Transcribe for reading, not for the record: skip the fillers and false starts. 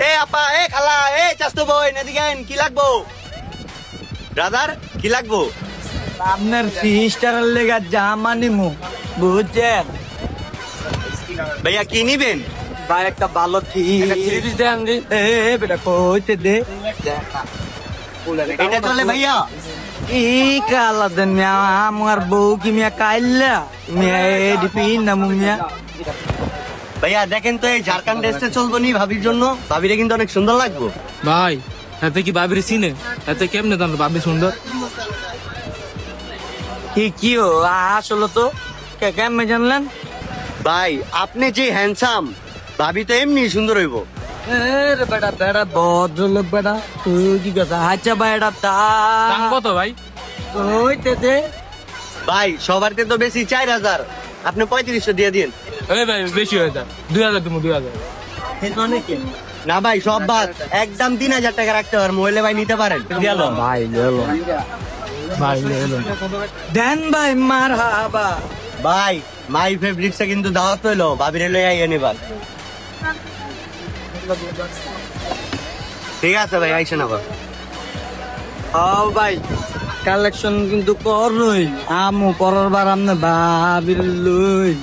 এ আপা, এ খালা, এ চাস্তু বই, এদিকে আইন, কি লাগবো? ব্রাদার, কি লাগবো? আপনার সিস্টারের লেগা জামা নিমু, বুঝছেন? ভাইয়া কি নিবেন? ভাই একটা ভালো বেটা কইতে দে। এটা চলে ভাইয়া? ই কালা দেন মিয়া, আমার বউ কি মিয়া কাইল্লা মিয়া এডিপি নামু মিয়া। ভাইয়া দেখেন তো, এই ঝাড়খণ্ড ড্রেসটা চলবো নি ভাবির জন্য? ভাবিরে কিন্তু অনেক সুন্দর লাগবো। ভাই এতে কি বাবির চিনে? এতে কেমনে জানো বাবি সুন্দর? কি ও আসলে তো কেমনে জানলেন? ভাই আপনি যে হ্যান্ডসাম, ভাবি তো এমনি সুন্দর হইব। বেটা বেটা ভদ্রলোক বেটা, তুই কি কথা? আচ্ছা ভাই এটা দাম কত ভাই? কইতে দে। ভাই সবার তো বেশি 4000, আপনি 3500 দিয়ে দিন। এই ভাই বেশি হয়ে যায়, 2000 তুমি 2000। না ভাই সব বাদ, একদম 3000 টাকা রাখতে পারেন, মহিলা ভাই নিতে পারেন। গেল ভাই গেল ভাই এলো। দেন ভাই মার হাবা। ভাই মাই ফেভারিটসে কিন্তু দাওয়াত হইলো, ভাবিরে লই আইয়া নিবার। ঠিক আছে ভাই, আইসেন আবার। ও ভাই কালেকশন কিন্তু করই আমু পরের বার আপনি ভাবির লই।